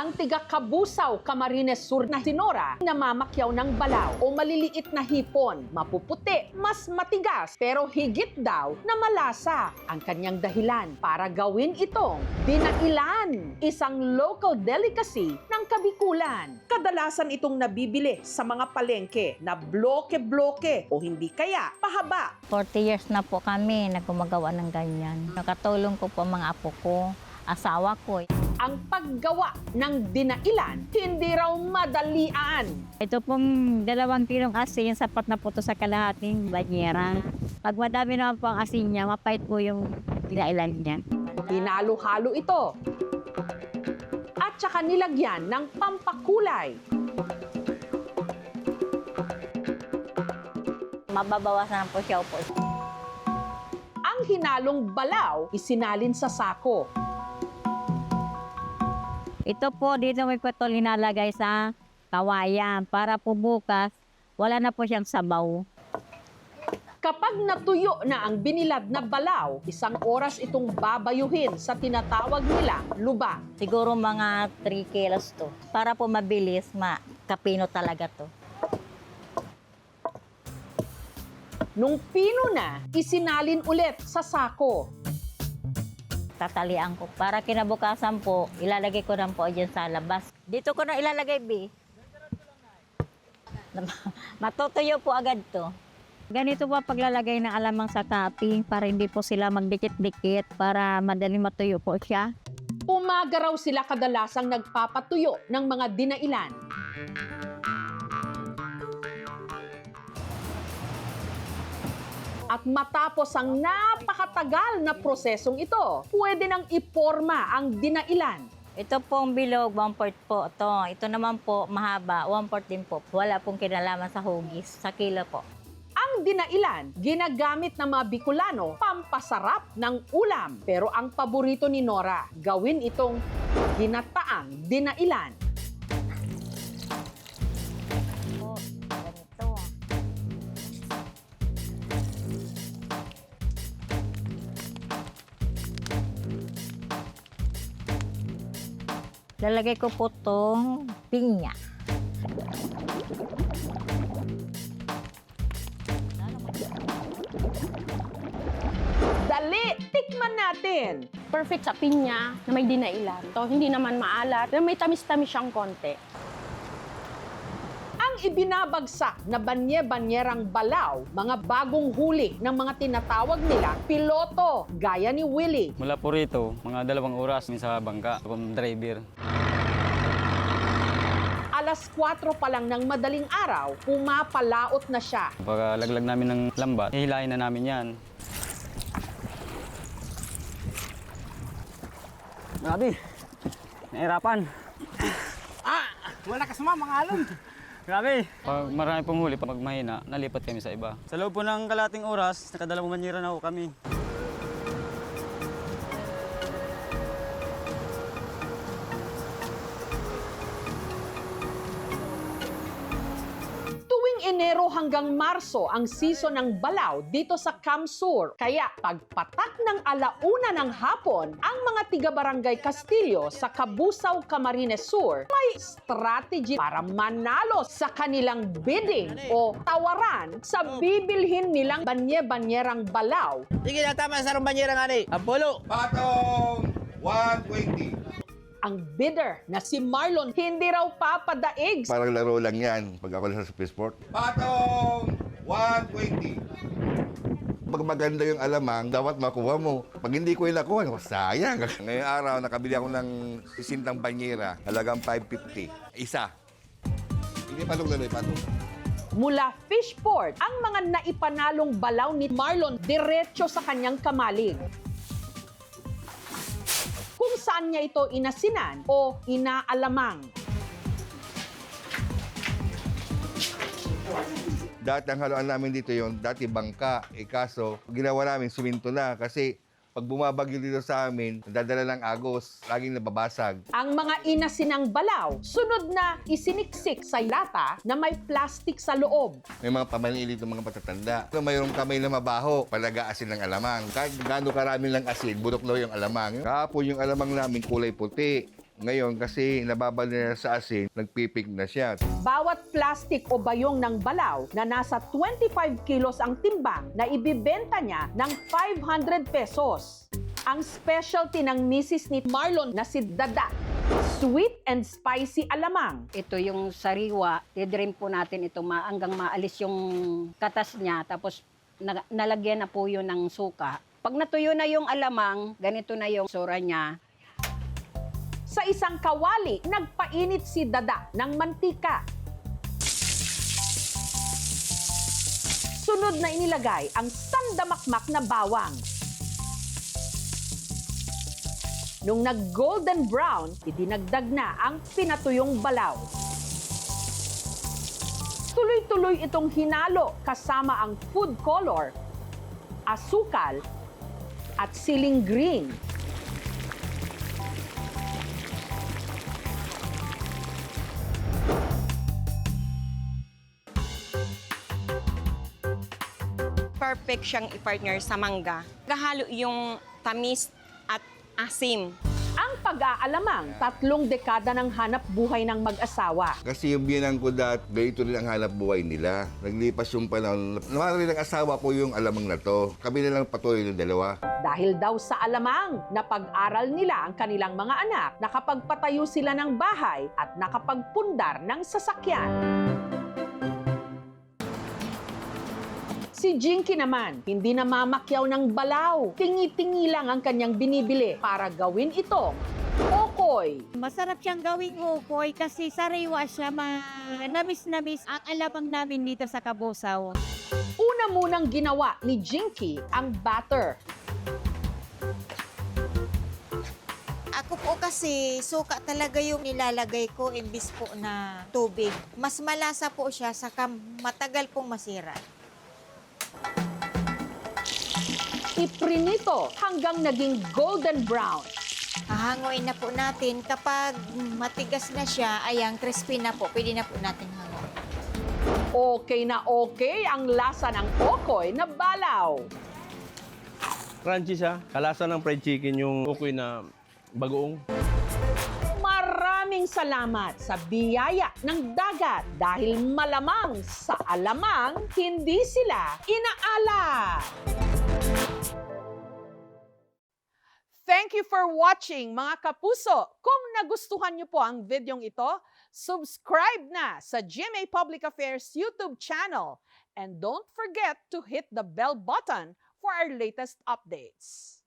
Ang tiga-Kabusaw, Camarines Sur na si Nora, namamakyaw ng balaw o maliliit na hipon, mapuputi, mas matigas, pero higit daw na malasa. Ang kanyang dahilan para gawin itong dinailan, isang local delicacy ng Kabikulan. Kadalasan itong nabibili sa mga palengke na bloke-bloke o hindi kaya pahaba. 40 years na po kami na gumagawa ng ganyan. Nakatulong ko po mga apo ko, asawa ko. Ang paggawa ng dinailan, hindi raw madalian. Ito pong 2 kilong asin, sapat na po ito sa kalahating banyera. Pag madami naman po ang asin niya, mapait po yung dinailan niya. Hinalo-halo ito. At saka nilagyan ng pampakulay. Mababawasan po siya po. Ang hinalong balaw, isinalin sa sako. Ito po, dito may po ito linalagay sa kawayan para po bukas, wala na po siyang sabaw. Kapag natuyo na ang binilad na balaw, 1 oras itong babayuhin sa tinatawag nilang luba. Siguro mga 3 kilos to. Para po mabilis, makapino talaga to. Nung pino na, isinalin ulit sa sako. Tatalian ko. Para kinabukasan po, ilalagay ko na po dyan sa labas. Dito ko na ilalagay, B. Matutuyo po agad to. Ganito po paglalagay ng alamang sa topping para hindi po sila magdikit-dikit para madaling matuyo po siya. Umaga raw sila kadalasang nagpapatuyo ng mga dinailan. At matapos ang napakatagal na prosesong ito, pwede nang iporma ang dinailan. Ito pong bilog, 1/4 po. Ito naman po, mahaba, 1/4 din po. Wala pong kinalaman sa hugis, sa kilo po. Ang dinailan, ginagamit ng mga Bicolano pampasarap ng ulam. Pero ang paborito ni Nora, gawin itong ginataang dinailan. Po, ganito. Lalagay ko po itong pinya. Dali, tikman natin! Perfect sa pinya na may dinailan. To, hindi naman maalat, pero may tamis-tamis siyang konti. Ang ibinabagsak na banye-banyerang balaw, mga bagong huli ng mga tinatawag nila piloto, gaya ni Willie. Mula po rito, mga 2 oras sa bangka, kung driver. Alas 4 pa lang ng madaling araw, pumapalaot na siya. Pag laglag namin ng lambat, hihilahin na namin yan. Grabe, nahirapan. Wala ka suma, mga alon. Grabe. Pag marami pong huli, pag mahina, nalipat kami sa iba. Sa loob po ng kalating oras, nakadalawang banyera na ho kami. Tuwing Enero hanggang Marso ang season ng balaw dito sa Camsur. Kaya pagpatak ng 1:00 ng hapon, ang mga tiga-barangay Castillo sa Kabusaw, Camarines Sur may strategy para manalo sa kanilang bidding o tawaran sa bibilhin nilang banye-banyerang balaw. Sige na, tama sa rumbanyera nga ni. Apolo. Patong 120. Ang bidder na si Marlon hindi raw papadaig. Parang laro lang yan pag ako nasa spaceport. Patong 120. Pag maganda yung alamang, dapat makuha mo. Pag hindi ko yung nakuha, sayang. Ngayong araw, nakabili ako ng sisintang banyera. Halagang 550. Isa. Hindi patong laloy, patong. Mula Fishport, ang mga naipanalong balaw ni Marlon diretso sa kanyang kamalig. Kung saan niya ito inasinan o inaalamang. Dati ang haluan namin dito yon, dati bangka. Kaso, ginawa namin suminto na kasi pag bumabagyo dito sa amin, dadala ng agos, laging nababasag. Ang mga inasinang balaw, sunod na isiniksik sa lata na may plastic sa loob. May mga pamanili dito mga patatanda. Mayroong kamay na mabaho, palagaasin ng alamang. Kahit gaano karami ng asin, burok daw yung alamang. Kahapon yung alamang namin kulay puti. Ngayon, kasi nababal na sa asin, nagpipik na siya. Bawat plastic o bayong ng balaw na nasa 25 kilos ang timbang na ibibenta niya ng 500 pesos. Ang specialty ng Mrs. ni Marlon na si Dada, sweet and spicy alamang. Ito yung sariwa, didrim po natin ito hanggang maalis yung katas niya, tapos nalagyan na po yun ng suka. Pag natuyo na yung alamang, ganito na yung sura niya. Sa isang kawali, nagpainit si Dada ng mantika. Sunod na inilagay ang sandamakmak na bawang. Nung nag-golden brown, idinagdag na ang pinatuyong balaw. Tuloy-tuloy itong hinalo kasama ang food color, asukal, at siling green. Perfect siyang i-partner sa mangga. Gahalo yung tamis at asim. Ang pag-aalamang, 3 dekada ng hanap buhay ng mag-asawa. Kasi yung biyanang ko dati, ganito rin ang hanap buhay nila. Naglipas yung panahon, naman rin ang asawa ko yung alamang na to. Kami na lang patuloy ng dalawa. Dahil daw sa alamang, napag-aral nila ang kanilang mga anak, nakapagpatayo sila ng bahay at nakapagpundar ng sasakyan. Si Jinky naman, hindi na mamakyaw ng balaw. Tingi-tingi lang ang kanyang binibili para gawin itong okoy. Masarap siyang gawing ukoy kasi sariwa siya, namis-namis ang alamang namin dito sa Kabusaw. Una munang ginawa ni Jinky ang batter. Ako po kasi suka talaga yung nilalagay ko imbis po na tubig. Mas malasa po siya saka matagal pong masira. Iprinito hanggang naging golden brown. Hahanguin na po natin. Kapag matigas na siya, ayan, crispy na po. Pwede na po natin hanguin. Okay ang lasa ng okoy na balaw. Crunchy siya. Kalasa ng fried chicken yung ukoy na bagoong. Maraming salamat sa biyaya ng dagat dahil malamang sa alamang hindi sila inaalat. Thank you for watching mga kapuso. Kung nagustuhan niyo po ang videong ito, subscribe na sa GMA Public Affairs YouTube channel and don't forget to hit the bell button for our latest updates.